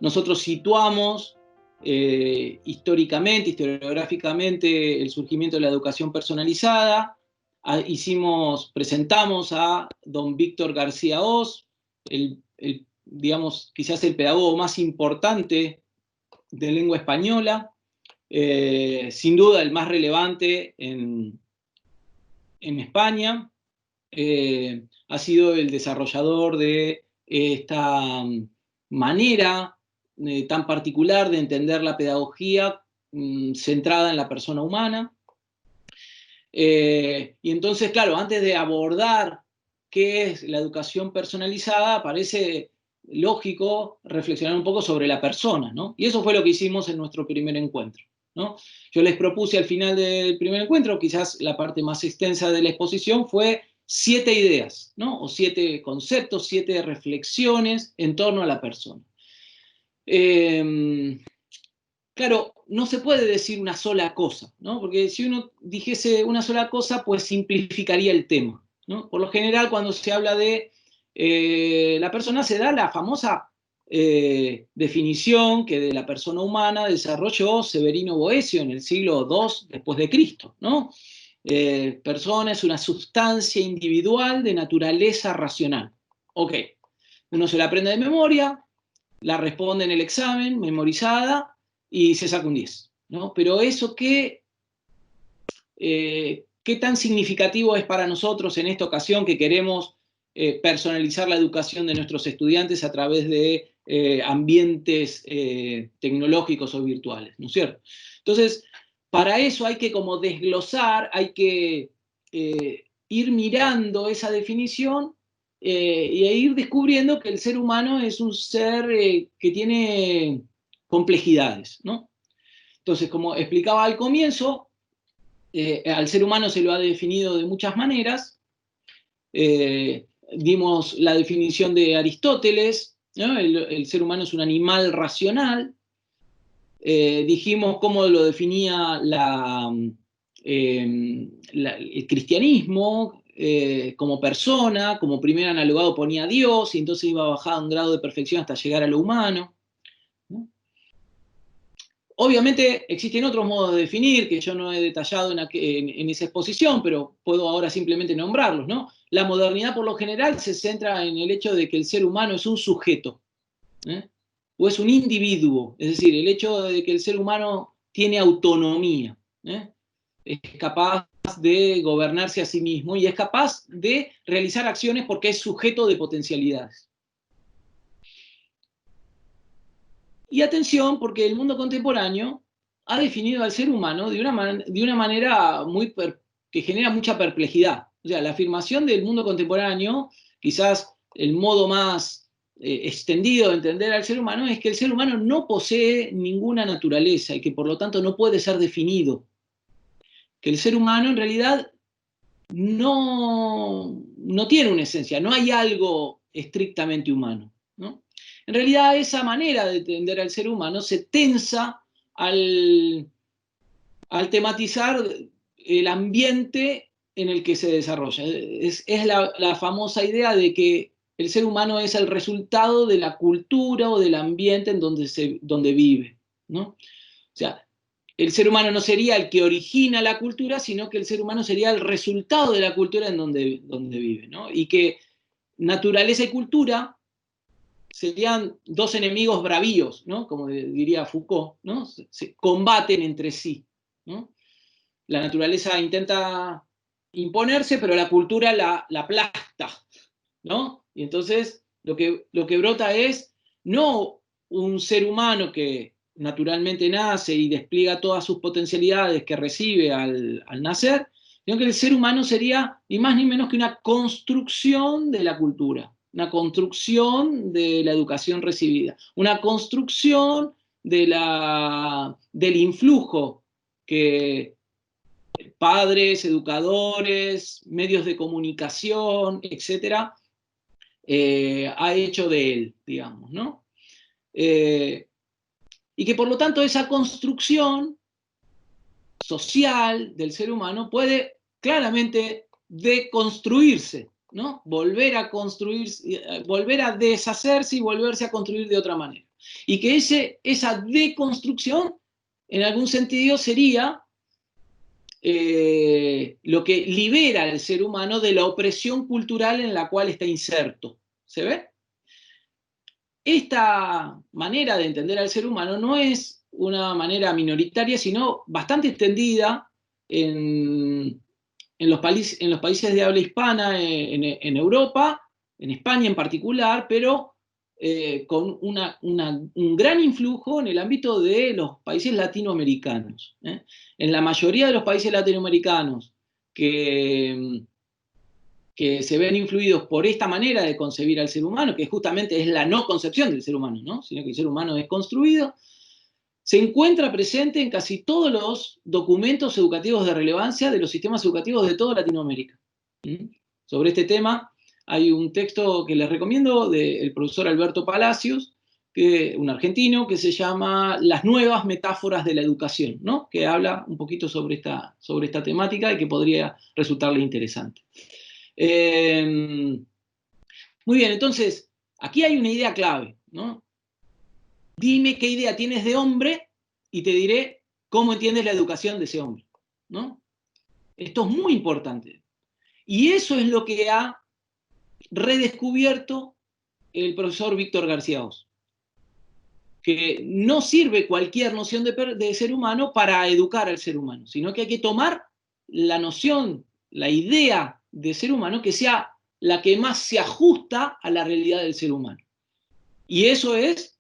nosotros situamos históricamente, historiográficamente, el surgimiento de la educación personalizada. Presentamos a don Víctor García Oz, digamos, quizás el pedagogo más importante de lengua española, sin duda el más relevante en España. Ha sido el desarrollador de esta manera tan particular de entender la pedagogía centrada en la persona humana. Y entonces, claro, antes de abordar qué es la educación personalizada, parece lógico reflexionar un poco sobre la persona, ¿no? Y eso fue lo que hicimos en nuestro primer encuentro, ¿no? Yo les propuse al final del primer encuentro, quizás la parte más extensa de la exposición fue 7 ideas, ¿no? O 7 conceptos, 7 reflexiones en torno a la persona. Claro, no se puede decir una sola cosa, ¿no? Porque si uno dijese una sola cosa, pues simplificaría el tema, ¿no? Por lo general, cuando se habla de la persona, se da la famosa definición que de la persona humana desarrolló Severino Boecio en el siglo II después de Cristo, ¿no? Persona es una sustancia individual de naturaleza racional. Ok, uno se la aprende de memoria, la responde en el examen, memorizada, y se saca un 10, ¿no? Pero eso ¿qué tan significativo es para nosotros en esta ocasión que queremos personalizar la educación de nuestros estudiantes a través de ambientes tecnológicos o virtuales, ¿no es cierto? Entonces, para eso hay que como desglosar, hay que ir mirando esa definición y ir descubriendo que el ser humano es un ser que tiene complejidades, ¿no? Entonces, como explicaba al comienzo, al ser humano se lo ha definido de muchas maneras. Dimos la definición de Aristóteles, ¿no? El ser humano es un animal racional. Dijimos cómo lo definía el cristianismo, como persona, como primer analogado ponía a Dios, y entonces iba a bajar a un grado de perfección hasta llegar a lo humano, ¿no? Obviamente existen otros modos de definir que yo no he detallado en esa exposición, pero puedo ahora simplemente nombrarlos, ¿no? La modernidad por lo general se centra en el hecho de que el ser humano es un sujeto, ¿eh? O es un individuo, es decir, el hecho de que el ser humano tiene autonomía, ¿eh? Es capaz de gobernarse a sí mismo y es capaz de realizar acciones porque es sujeto de potencialidades. Y atención, porque el mundo contemporáneo ha definido al ser humano de una manera que genera mucha perplejidad. O sea, la afirmación del mundo contemporáneo, quizás el modo más extendido de entender al ser humano, es que el ser humano no posee ninguna naturaleza y que por lo tanto no puede ser definido. Que el ser humano en realidad no tiene una esencia, no hay algo estrictamente humano, ¿no? En realidad esa manera de entender al ser humano se tensa al tematizar el ambiente en el que se desarrolla. Es la famosa idea de que el ser humano es el resultado de la cultura o del ambiente en donde vive, ¿no? O sea, el ser humano no sería el que origina la cultura, sino que el ser humano sería el resultado de la cultura en donde vive, ¿no? Y que naturaleza y cultura serían dos enemigos bravíos, ¿no? Como diría Foucault, ¿no? Se combaten entre sí, ¿no? La naturaleza intenta imponerse, pero la cultura la aplasta, ¿no? Y entonces lo que brota es no un ser humano que naturalmente nace y despliega todas sus potencialidades que recibe al nacer, sino que el ser humano sería ni más ni menos que una construcción de la cultura, una construcción de la educación recibida, una construcción del influjo que padres, educadores, medios de comunicación, etcétera, ha hecho de él, digamos, ¿no? Y que por lo tanto esa construcción social del ser humano puede claramente deconstruirse, ¿no? Volver a construirse, volver a deshacerse y volverse a construir de otra manera. Y que esa deconstrucción, en algún sentido, sería lo que libera al ser humano de la opresión cultural en la cual está inserto. ¿Se ve? Esta manera de entender al ser humano no es una manera minoritaria, sino bastante extendida en los países de habla hispana, en Europa, en España en particular, pero con un gran influjo en el ámbito de los países latinoamericanos. En la mayoría de los países latinoamericanos que se ven influidos por esta manera de concebir al ser humano, que justamente es la no concepción del ser humano, ¿no? Sino que el ser humano es construido, se encuentra presente en casi todos los documentos educativos de relevancia de los sistemas educativos de toda Latinoamérica. Sobre este tema hay un texto que les recomiendo del profesor Alberto Palacios, un argentino, que se llama Las nuevas metáforas de la educación, ¿no? Que habla un poquito sobre esta temática y que podría resultarle interesante. Muy bien, entonces, aquí hay una idea clave, ¿no? Dime qué idea tienes de hombre y te diré cómo entiendes la educación de ese hombre, ¿no? Esto es muy importante. Y eso es lo que ha redescubierto el profesor Víctor García Oz. Que no sirve cualquier noción de ser humano para educar al ser humano, sino que hay que tomar la noción, la idea de ser humano que sea la que más se ajusta a la realidad del ser humano. Y eso es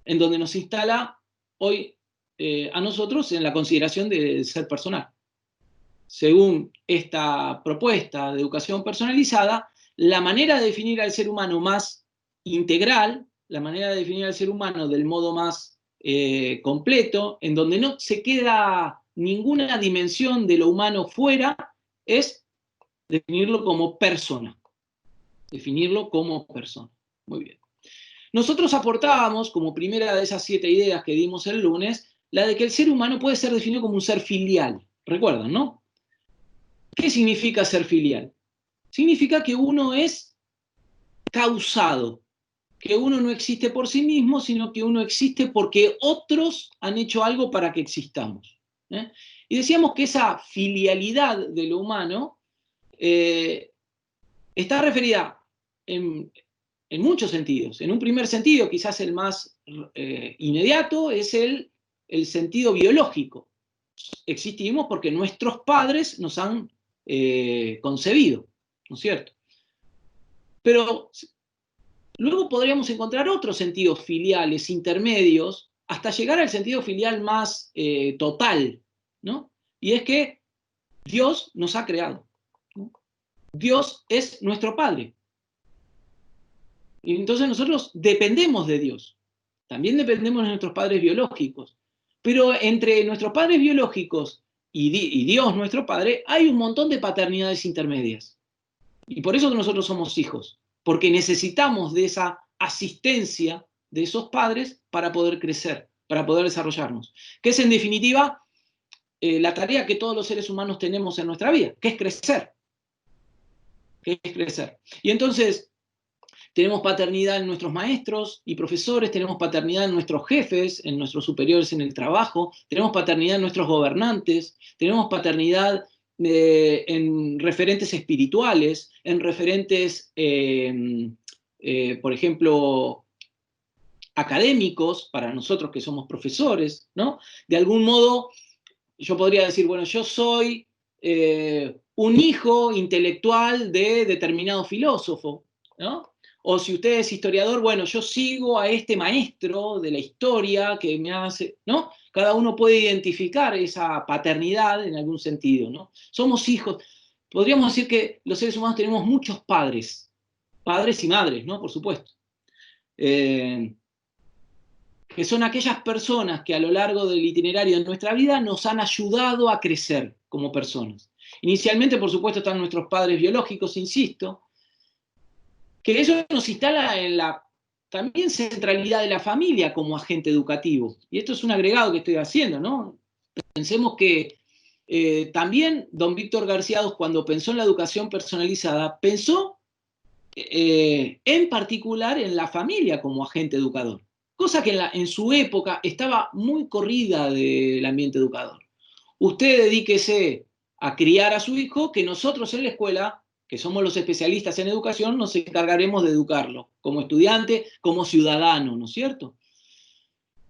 en donde nos instala hoy a nosotros en la consideración del ser personal. Según esta propuesta de educación personalizada, la manera de definir al ser humano más integral, la manera de definir al ser humano del modo más completo, en donde no se queda ninguna dimensión de lo humano fuera, es definirlo como persona. Definirlo como persona. Muy bien. Nosotros aportábamos, como primera de esas 7 ideas que dimos el lunes, la de que el ser humano puede ser definido como un ser filial. ¿Recuerdan, no? ¿Qué significa ser filial? Significa que uno es causado, que uno no existe por sí mismo, sino que uno existe porque otros han hecho algo para que existamos. Y decíamos que esa filialidad de lo humano está referida en muchos sentidos. En un primer sentido, quizás el más inmediato, es el sentido biológico. Existimos porque nuestros padres nos han concebido, ¿no es cierto? Pero luego podríamos encontrar otros sentidos filiales intermedios hasta llegar al sentido filial más total, ¿no? Y es que Dios nos ha creado, ¿no? Dios es nuestro Padre. Y entonces nosotros dependemos de Dios. También dependemos de nuestros padres biológicos. Pero entre nuestros padres biológicos y Dios, nuestro Padre, hay un montón de paternidades intermedias. Y por eso nosotros somos hijos. Porque necesitamos de esa asistencia de esos padres para poder crecer, para poder desarrollarnos. Que es en definitiva la tarea que todos los seres humanos tenemos en nuestra vida, que es crecer. Que es crecer. Y entonces tenemos paternidad en nuestros maestros y profesores, tenemos paternidad en nuestros jefes, en nuestros superiores en el trabajo, tenemos paternidad en nuestros gobernantes, tenemos paternidad en referentes espirituales, en referentes, por ejemplo, académicos, para nosotros que somos profesores, ¿no? De algún modo, yo podría decir, bueno, yo soy un hijo intelectual de determinado filósofo, ¿no? O si usted es historiador, bueno, yo sigo a este maestro de la historia que me hace, ¿no? Cada uno puede identificar esa paternidad en algún sentido, ¿no? Somos hijos. Podríamos decir que los seres humanos tenemos muchos padres y madres, ¿no? Por supuesto. Que son aquellas personas que a lo largo del itinerario de nuestra vida nos han ayudado a crecer como personas. Inicialmente, por supuesto, están nuestros padres biológicos, insisto, que eso nos instala en la también centralidad de la familia como agente educativo. Y esto es un agregado que estoy haciendo, ¿no? Pensemos que también don Víctor García Oz, cuando pensó en la educación personalizada, pensó en particular en la familia como agente educador. cosa que en su época estaba muy corrida del ambiente educador. Usted dedíquese a criar a su hijo, que nosotros en la escuela, que somos los especialistas en educación, nos encargaremos de educarlo, como estudiante, como ciudadano, ¿no es cierto?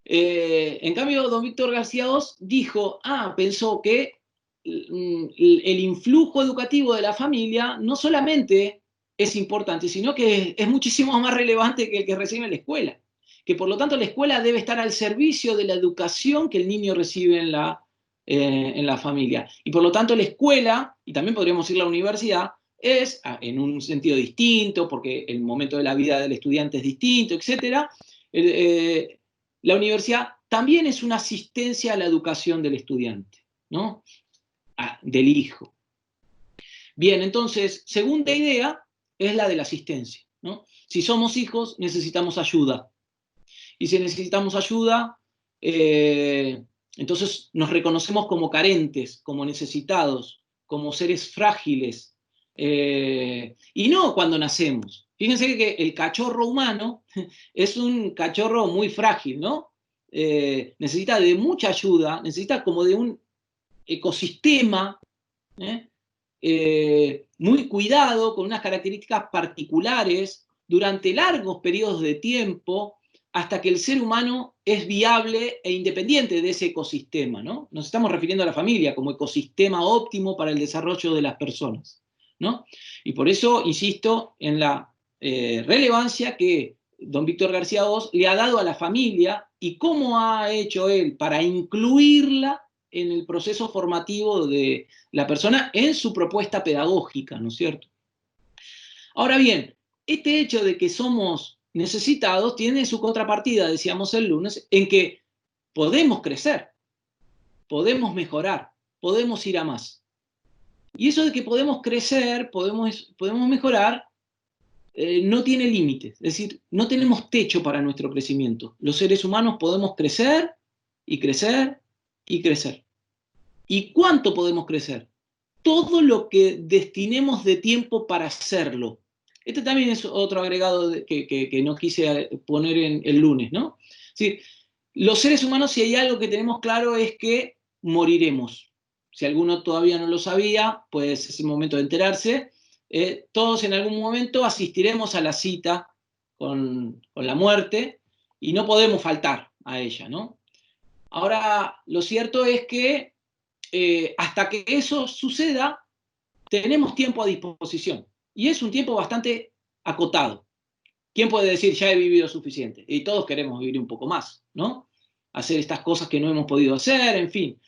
En cambio, don Víctor García Oz pensó que el influjo educativo de la familia no solamente es importante, sino que es muchísimo más relevante que el que recibe en la escuela. Que por lo tanto la escuela debe estar al servicio de la educación que el niño recibe en la familia. Y por lo tanto la escuela, y también podríamos decir la universidad, es, en un sentido distinto, porque el momento de la vida del estudiante es distinto, etc. La universidad también es una asistencia a la educación del estudiante, ¿no? Del hijo. Bien, entonces, segunda idea es la de la asistencia, ¿no? Si somos hijos, necesitamos ayuda. Y si necesitamos ayuda, entonces nos reconocemos como carentes, como necesitados, como seres frágiles. Y no cuando nacemos. Fíjense que el cachorro humano es un cachorro muy frágil, ¿no? Necesita de mucha ayuda, necesita como de un ecosistema muy cuidado, con unas características particulares, durante largos periodos de tiempo, hasta que el ser humano es viable e independiente de ese ecosistema, ¿no? Nos estamos refiriendo a la familia como ecosistema óptimo para el desarrollo de las personas, ¿no? Y por eso insisto en la relevancia que don Víctor García Oz le ha dado a la familia y cómo ha hecho él para incluirla en el proceso formativo de la persona en su propuesta pedagógica, ¿no es cierto? Ahora bien, este hecho de que somos necesitados tiene su contrapartida, decíamos el lunes, en que podemos crecer, podemos mejorar, podemos ir a más. Y eso de que podemos crecer, podemos mejorar, no tiene límites. Es decir, no tenemos techo para nuestro crecimiento. Los seres humanos podemos crecer y crecer y crecer. ¿Y cuánto podemos crecer? Todo lo que destinemos de tiempo para hacerlo. Este también es otro agregado que no quise poner en el lunes, ¿no? Sí, los seres humanos, si hay algo que tenemos claro, es que moriremos. Si alguno todavía no lo sabía, pues es el momento de enterarse. Todos en algún momento asistiremos a la cita con la muerte y no podemos faltar a ella, ¿no? Ahora, lo cierto es que hasta que eso suceda, tenemos tiempo a disposición. Y es un tiempo bastante acotado. ¿Quién puede decir, ya he vivido suficiente? Y todos queremos vivir un poco más, ¿no? Hacer estas cosas que no hemos podido hacer, en fin.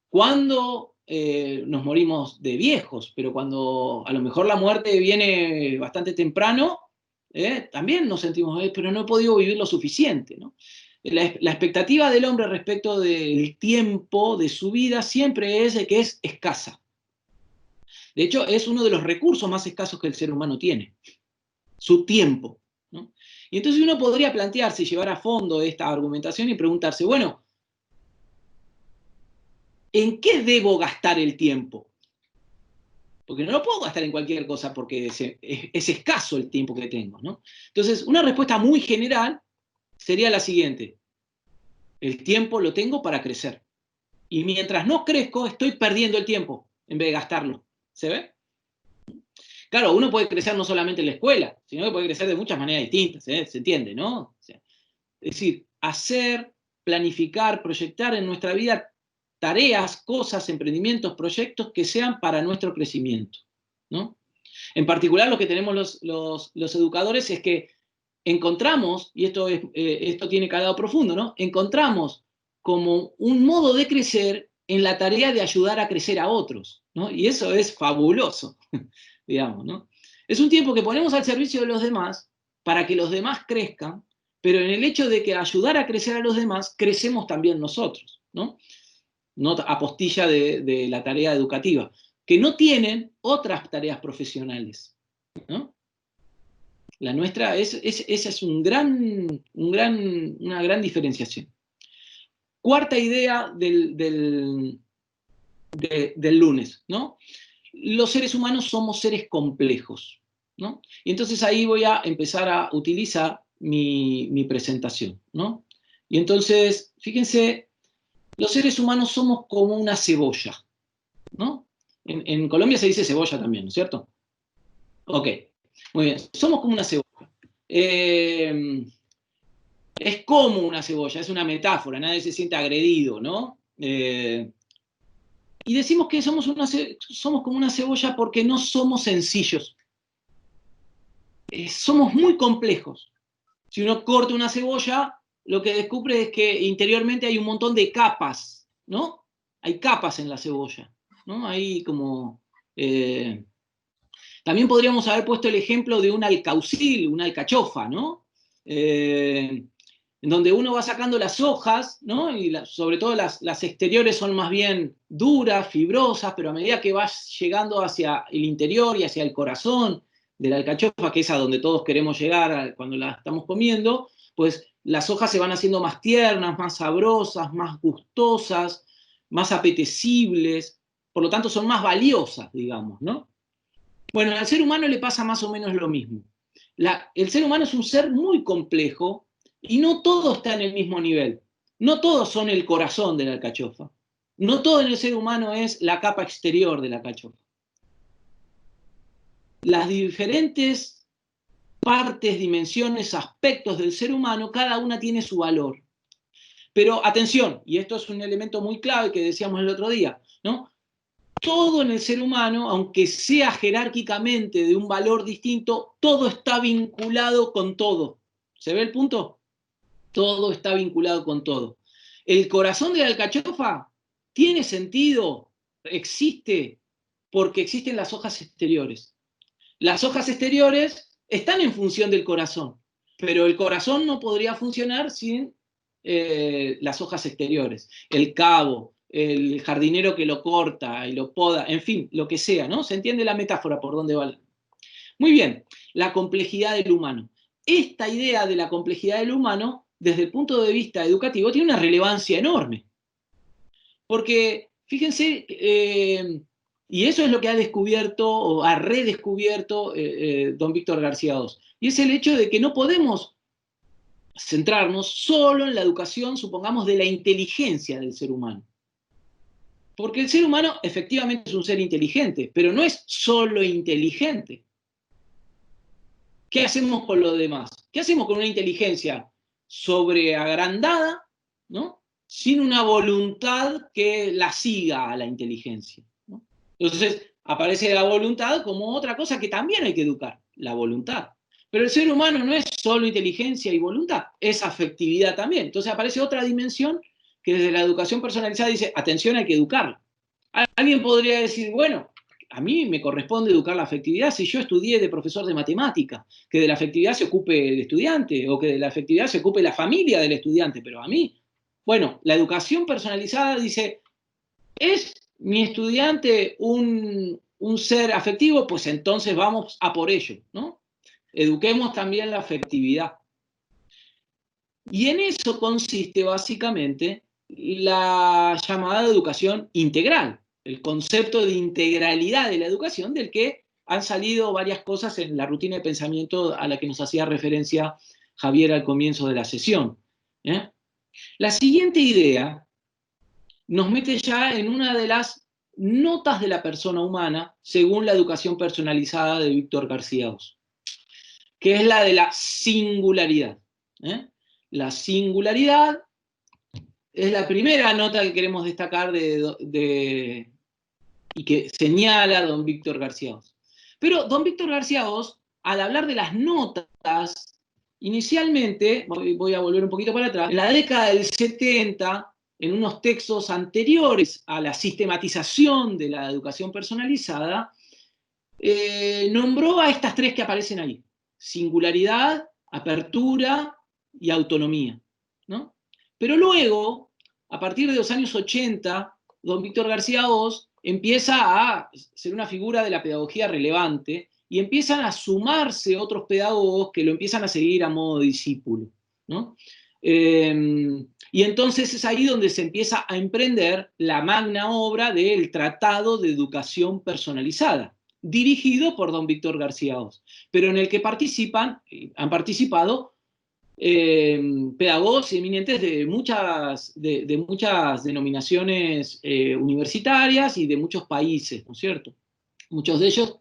Cuando nos morimos de viejos, pero cuando a lo mejor la muerte viene bastante temprano, también nos sentimos, pero no he podido vivir lo suficiente, ¿no? La expectativa del hombre respecto del tiempo de su vida siempre es de que es escasa. De hecho, es uno de los recursos más escasos que el ser humano tiene, su tiempo, ¿no? Y entonces uno podría plantearse y llevar a fondo esta argumentación y preguntarse, bueno, ¿en qué debo gastar el tiempo? Porque no lo puedo gastar en cualquier cosa porque es escaso el tiempo que tengo, ¿no? Entonces, una respuesta muy general sería la siguiente. El tiempo lo tengo para crecer. Y mientras no crezco, estoy perdiendo el tiempo en vez de gastarlo. ¿Se ve? Claro, uno puede crecer no solamente en la escuela, sino que puede crecer de muchas maneras distintas, ¿eh? ¿Se entiende, no? O sea, es decir, hacer, planificar, proyectar en nuestra vida tareas, cosas, emprendimientos, proyectos que sean para nuestro crecimiento, ¿no? En particular, lo que tenemos los educadores es que encontramos, y esto tiene calado profundo, ¿no? Encontramos como un modo de crecer en la tarea de ayudar a crecer a otros, ¿no? Y eso es fabuloso, digamos, ¿no? Es un tiempo que ponemos al servicio de los demás para que los demás crezcan, pero en el hecho de que ayudar a crecer a los demás, crecemos también nosotros, ¿no? No apostilla de la tarea educativa, que no tienen otras tareas profesionales, ¿no? La nuestra esa es una gran diferenciación. Cuarta idea del lunes, ¿no? Los seres humanos somos seres complejos, ¿no? Y entonces ahí voy a empezar a utilizar mi presentación, ¿no? Y entonces, fíjense, los seres humanos somos como una cebolla, ¿no? En Colombia se dice cebolla también, ¿no es cierto? Ok, muy bien. Somos como una cebolla. Es como una cebolla, es una metáfora, nadie se siente agredido, ¿no? Y decimos que somos como una cebolla porque no somos sencillos. Somos muy complejos. Si uno corta una cebolla, lo que descubre es que interiormente hay un montón de capas, ¿no? Hay capas en la cebolla, ¿no? Hay como... también podríamos haber puesto el ejemplo de un alcaucil, una alcachofa, ¿no? En donde uno va sacando las hojas, ¿no? Y sobre todo las exteriores son más bien duras, fibrosas, pero a medida que vas llegando hacia el interior y hacia el corazón de la alcachofa, que es a donde todos queremos llegar cuando la estamos comiendo, pues las hojas se van haciendo más tiernas, más sabrosas, más gustosas, más apetecibles, por lo tanto son más valiosas, digamos, ¿no? Bueno, al ser humano le pasa más o menos lo mismo. El ser humano es un ser muy complejo y no todo está en el mismo nivel. No todos son el corazón de la alcachofa. No todo en el ser humano es la capa exterior de la alcachofa. Las diferentes partes, dimensiones, aspectos del ser humano, cada una tiene su valor. Pero atención, y esto es un elemento muy clave que decíamos el otro día, ¿no? Todo en el ser humano, aunque sea jerárquicamente de un valor distinto, todo está vinculado con todo. ¿Se ve el punto? Todo está vinculado con todo. El corazón de la alcachofa tiene sentido, existe, porque existen las hojas exteriores. Las hojas exteriores están en función del corazón, pero el corazón no podría funcionar sin las hojas exteriores. El cabo, el jardinero que lo corta y lo poda, en fin, lo que sea, ¿no? ¿Se entiende la metáfora por dónde va? Muy bien, la complejidad del humano. Esta idea de la complejidad del humano, desde el punto de vista educativo, tiene una relevancia enorme. Porque, fíjense, y eso es lo que ha descubierto o ha redescubierto don Víctor García Oz, y es el hecho de que no podemos centrarnos solo en la educación, supongamos, de la inteligencia del ser humano. Porque el ser humano efectivamente es un ser inteligente, pero no es solo inteligente. ¿Qué hacemos con lo demás? ¿Qué hacemos con una inteligencia sobreagrandada, ¿no? Sin una voluntad que la siga a la inteligencia, ¿no? Entonces aparece la voluntad como otra cosa que también hay que educar, la voluntad. Pero el ser humano no es solo inteligencia y voluntad, es afectividad también. Entonces aparece otra dimensión que desde la educación personalizada dice, atención, hay que educarla. Alguien podría decir, bueno, a mí me corresponde educar la afectividad si yo estudié de profesor de matemática, que de la afectividad se ocupe el estudiante o que de la afectividad se ocupe la familia del estudiante, pero a mí, bueno, la educación personalizada dice, ¿es mi estudiante un ser afectivo? Pues entonces vamos a por ello, ¿no? Eduquemos también la afectividad. Y en eso consiste básicamente la llamada educación integral, el concepto de integralidad de la educación del que han salido varias cosas en la rutina de pensamiento a la que nos hacía referencia Javier al comienzo de la sesión. La siguiente idea nos mete ya en una de las notas de la persona humana según la educación personalizada de Víctor García Oz, que es la de la singularidad. La singularidad es la primera nota que queremos destacar y que señala don Víctor García Oz. Pero don Víctor García Oz, al hablar de las notas, inicialmente, voy a volver un poquito para atrás, en la década del 70, en unos textos anteriores a la sistematización de la educación personalizada, nombró a estas tres que aparecen ahí: singularidad, apertura y autonomía, ¿no? Pero luego, a partir de los años 80, don Víctor García Oz empieza a ser una figura de la pedagogía relevante y empiezan a sumarse otros pedagogos que lo empiezan a seguir a modo discípulo, ¿no? Y entonces es ahí donde se empieza a emprender la magna obra del Tratado de Educación Personalizada, dirigido por don Víctor García Oz, pero en el que han participado pedagogos eminentes de muchas denominaciones universitarias y de muchos países, ¿no es cierto? Muchos de ellos,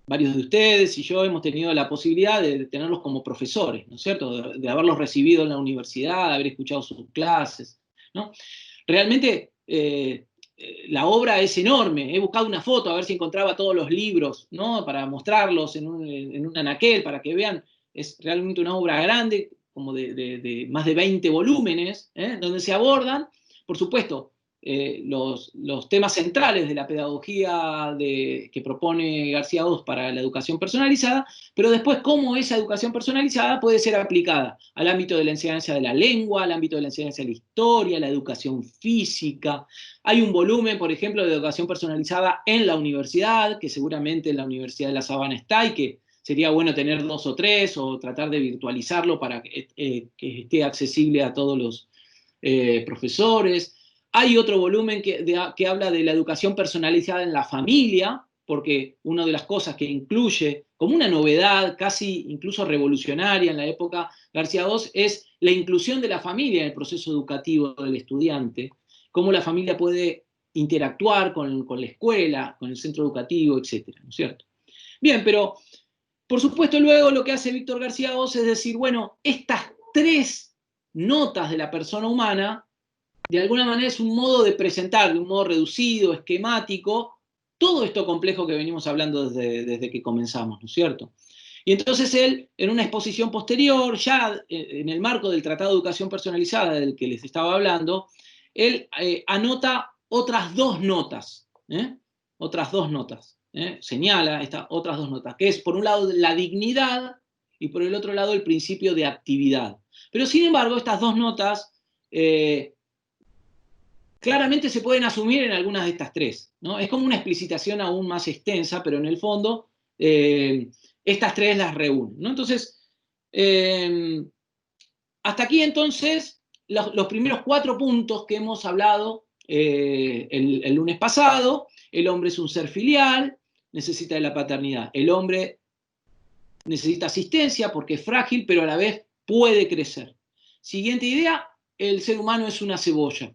varios de ustedes y yo hemos tenido la posibilidad de tenerlos como profesores, ¿no es cierto? De haberlos recibido en la universidad, de haber escuchado sus clases, ¿no? Realmente la obra es enorme. He buscado una foto a ver si encontraba todos los libros, ¿no? Para mostrarlos en un anaquel, para que vean. Es realmente una obra grande, como de más de 20 volúmenes, donde se abordan, por supuesto, los temas centrales de la pedagogía que propone García Oz para la educación personalizada, pero después cómo esa educación personalizada puede ser aplicada al ámbito de la enseñanza de la lengua, al ámbito de la enseñanza de la historia, la educación física. Hay un volumen, por ejemplo, de educación personalizada en la universidad, que seguramente en la Universidad de La Sabana está y que sería bueno tener 2 o 3 o tratar de virtualizarlo para que esté accesible a todos los profesores. Hay otro volumen que habla de la educación personalizada en la familia, porque una de las cosas que incluye como una novedad casi incluso revolucionaria en la época García Oz es la inclusión de la familia en el proceso educativo del estudiante, cómo la familia puede interactuar con la escuela, con el centro educativo, etcétera, ¿no es cierto? Bien, pero por supuesto luego lo que hace Víctor García Oz es decir, bueno, estas 3 notas de la persona humana de alguna manera es un modo de presentar, de un modo reducido, esquemático, todo esto complejo que venimos hablando desde que comenzamos, ¿no es cierto? Y entonces él, en una exposición posterior, ya en el marco del Tratado de Educación Personalizada del que les estaba hablando, él anota otras 2 notas, otras 2 notas, señala estas otras 2 notas, que es por un lado la dignidad y por el otro lado el principio de actividad. Pero sin embargo, estas 2 notas claramente se pueden asumir en algunas de estas 3, ¿no? Es como una explicitación aún más extensa, pero en el fondo estas 3 las reúnen, ¿no? Entonces, hasta aquí entonces los primeros 4 puntos que hemos hablado el lunes pasado. El hombre es un ser filial, necesita de la paternidad. El hombre necesita asistencia porque es frágil, pero a la vez puede crecer. Siguiente idea, el ser humano es una cebolla,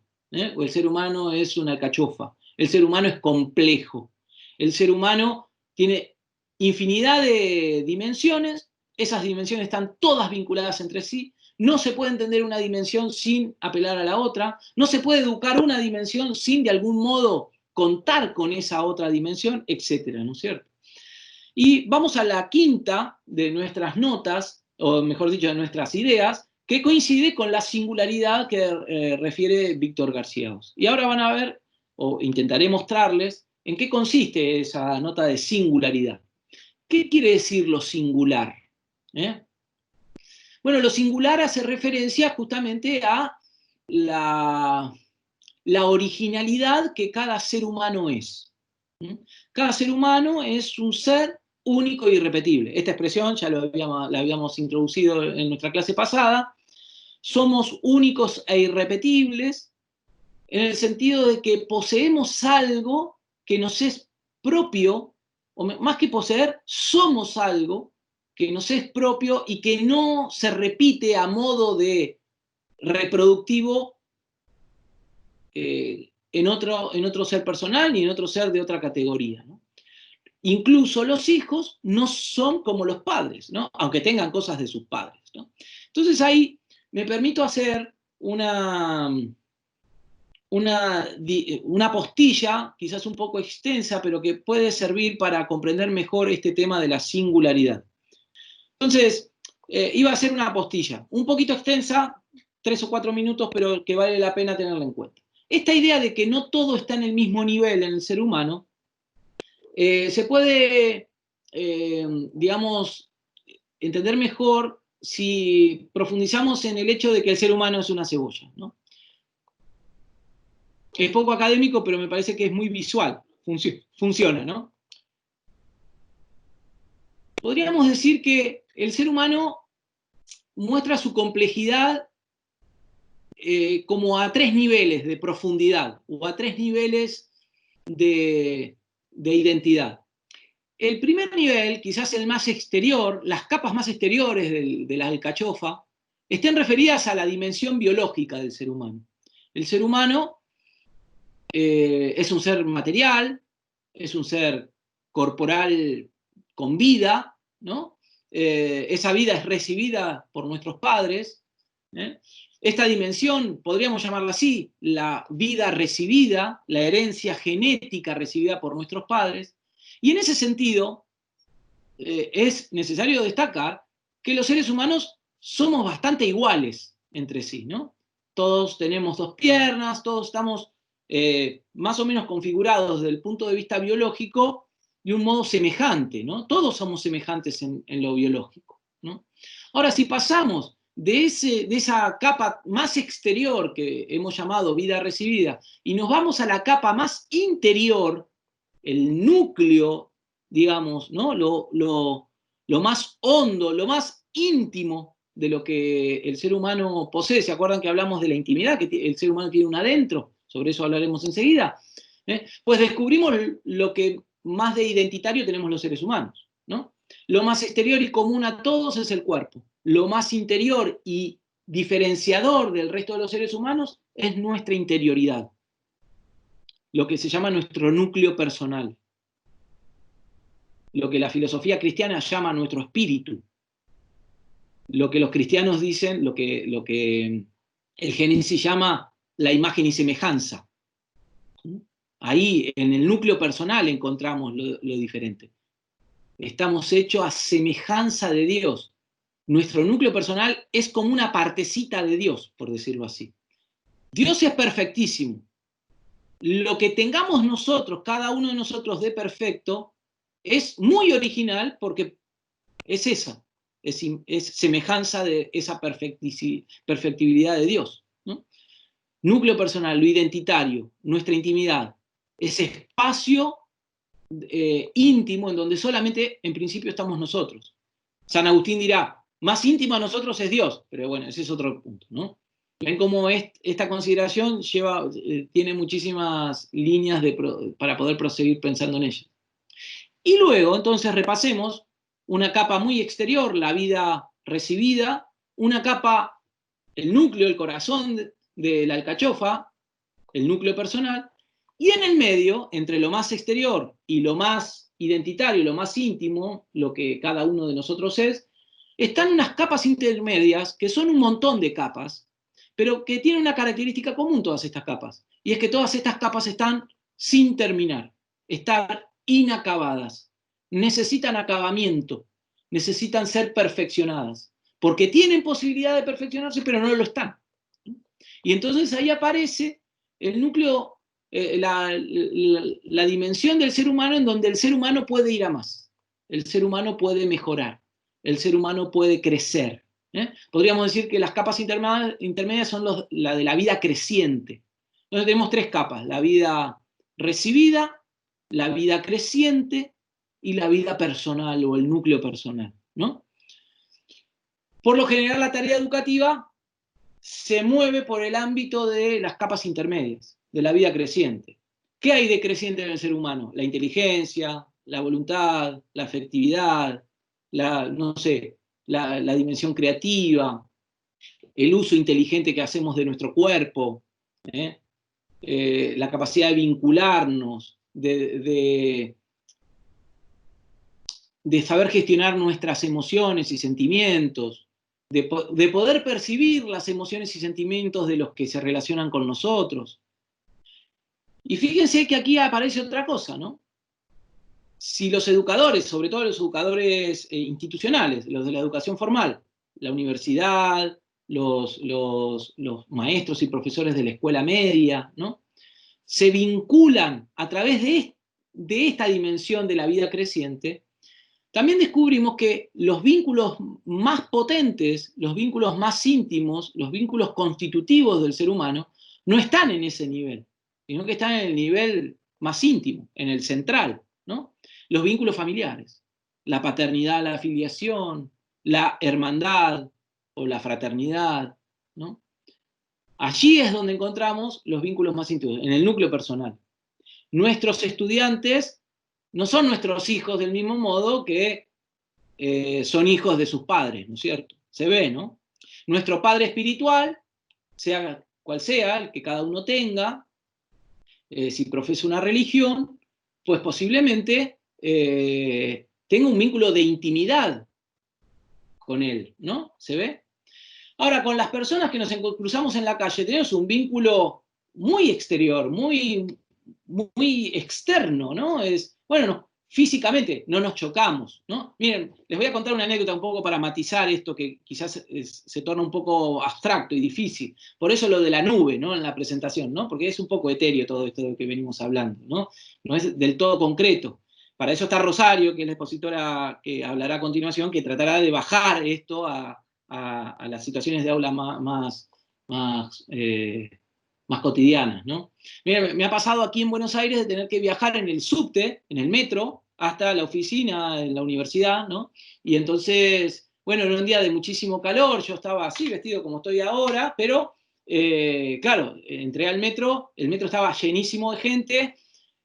o el ser humano es una alcachofa. El ser humano es complejo. El ser humano tiene infinidad de dimensiones, esas dimensiones están todas vinculadas entre sí, no se puede entender una dimensión sin apelar a la otra, no se puede educar una dimensión sin de algún modo contar con esa otra dimensión, etcétera, ¿no es cierto? Y vamos a la quinta de nuestras notas, o mejor dicho, de nuestras ideas, que coincide con la singularidad que refiere Víctor García Oz. Y ahora van a ver, o intentaré mostrarles, en qué consiste esa nota de singularidad. ¿Qué quiere decir lo singular? Bueno, lo singular hace referencia justamente a la originalidad que cada ser humano es. Cada ser humano es un ser único e irrepetible. Esta expresión ya la habíamos introducido en nuestra clase pasada. Somos únicos e irrepetibles en el sentido de que poseemos algo que nos es propio, o más que poseer, somos algo que nos es propio y que no se repite a modo de reproductivo en otro ser personal ni en otro ser de otra categoría, ¿no? Incluso los hijos no son como los padres, ¿no? Aunque tengan cosas de sus padres, ¿no? Entonces ahí me permito hacer una postilla, quizás un poco extensa, pero que puede servir para comprender mejor este tema de la singularidad. Entonces, iba a hacer una postilla, un poquito extensa, 3 o 4 minutos, pero que vale la pena tenerla en cuenta. Esta idea de que no todo está en el mismo nivel en el ser humano, se puede, digamos, entender mejor si profundizamos en el hecho de que el ser humano es una cebolla, ¿no? Es poco académico, pero me parece que es muy visual, funciona, ¿no? Podríamos decir que el ser humano muestra su complejidad como a 3 niveles de profundidad o a 3 niveles de identidad. El primer nivel, quizás el más exterior, las capas más exteriores de la alcachofa, estén referidas a la dimensión biológica del ser humano. El ser humano es un ser material, es un ser corporal con vida, ¿no? Esa vida es recibida por nuestros padres. Esta dimensión, podríamos llamarla así, la vida recibida, la herencia genética recibida por nuestros padres. Y en ese sentido, es necesario destacar que los seres humanos somos bastante iguales entre sí, ¿no? Todos tenemos dos piernas, todos estamos más o menos configurados desde el punto de vista biológico de un modo semejante, ¿no? Todos somos semejantes en lo biológico, ¿no? Ahora, si pasamos de esa capa más exterior que hemos llamado vida recibida y nos vamos a la capa más interior, el núcleo, digamos, ¿no? Lo más hondo, lo más íntimo de lo que el ser humano posee. ¿Se acuerdan que hablamos de la intimidad que el ser humano tiene un adentro? Sobre eso hablaremos enseguida. Pues descubrimos lo que más de identitario tenemos los seres humanos, ¿no? Lo más exterior y común a todos es el cuerpo. Lo más interior y diferenciador del resto de los seres humanos es nuestra interioridad, lo que se llama nuestro núcleo personal, lo que la filosofía cristiana llama nuestro espíritu, lo que los cristianos dicen, lo que el Génesis llama la imagen y semejanza. Ahí, en el núcleo personal, encontramos lo diferente. Estamos hechos a semejanza de Dios. Nuestro núcleo personal es como una partecita de Dios, por decirlo así. Dios es perfectísimo. Lo que tengamos nosotros, cada uno de nosotros de perfecto, es muy original porque es esa, es semejanza de esa perfectibilidad de Dios, ¿no? Núcleo personal, lo identitario, nuestra intimidad, ese espacio íntimo en donde solamente en principio estamos nosotros. San Agustín dirá, más íntimo a nosotros es Dios, pero bueno, ese es otro punto, ¿no? Ven cómo esta consideración tiene muchísimas líneas para poder proseguir pensando en ella. Y luego, entonces, repasemos una capa muy exterior, la vida recibida, una capa, el núcleo, el corazón de la alcachofa, el núcleo personal, y en el medio, entre lo más exterior y lo más identitario, lo más íntimo, lo que cada uno de nosotros es, están unas capas intermedias, que son un montón de capas, pero que tienen una característica común todas estas capas, y es que todas estas capas están sin terminar, están inacabadas, necesitan acabamiento, necesitan ser perfeccionadas, porque tienen posibilidad de perfeccionarse, pero no lo están. Y entonces ahí aparece el núcleo, la dimensión del ser humano en donde el ser humano puede ir a más, el ser humano puede mejorar, el ser humano puede crecer. Podríamos decir que las capas intermedias son la de la vida creciente. Entonces tenemos tres capas, la vida recibida, la vida creciente y la vida personal o el núcleo personal, ¿no? Por lo general la tarea educativa se mueve por el ámbito de las capas intermedias, de la vida creciente. ¿Qué hay de creciente en el ser humano? La inteligencia, la voluntad, la afectividad, no sé, la dimensión creativa, el uso inteligente que hacemos de nuestro cuerpo, la capacidad de vincularnos, de saber gestionar nuestras emociones y sentimientos, de poder percibir las emociones y sentimientos de los que se relacionan con nosotros. Y fíjense que aquí aparece otra cosa, ¿no? Si los educadores, sobre todo los educadores institucionales, los de la educación formal, la universidad, los maestros y profesores de la escuela media, ¿no? Se vinculan a través de esta dimensión de la vida creciente, también descubrimos que los vínculos más potentes, los vínculos más íntimos, los vínculos constitutivos del ser humano, no están en ese nivel, sino que están en el nivel más íntimo, en el central, ¿no? Los vínculos familiares, la paternidad, la filiación, la hermandad o la fraternidad, ¿no? Allí es donde encontramos los vínculos más íntimos, en el núcleo personal. Nuestros estudiantes no son nuestros hijos del mismo modo que son hijos de sus padres, ¿no es cierto? Se ve, ¿no? Nuestro padre espiritual, sea cual sea, el que cada uno tenga, si profesa una religión, pues posiblemente tenga un vínculo de intimidad con él, ¿no? ¿Se ve? Ahora, con las personas que nos cruzamos en la calle, tenemos un vínculo muy exterior, muy externo, ¿no? Bueno, no, físicamente no nos chocamos, ¿no? Miren, les voy a contar una anécdota un poco para matizar esto que quizás se torna un poco abstracto y difícil. Por eso lo de la nube, ¿no? En la presentación, ¿no? Porque es un poco etéreo todo esto de lo que venimos hablando, ¿no? No es del todo concreto. Para eso está Rosario, que es la expositora que hablará a continuación, que tratará de bajar esto a las situaciones de aula más cotidianas, ¿no? Mira, me ha pasado aquí en Buenos Aires de tener que viajar en el subte, en el metro, hasta la oficina en la universidad, ¿no? Y entonces, bueno, era un día de muchísimo calor, yo estaba así, vestido como estoy ahora, pero, claro, entré al metro, el metro estaba llenísimo de gente,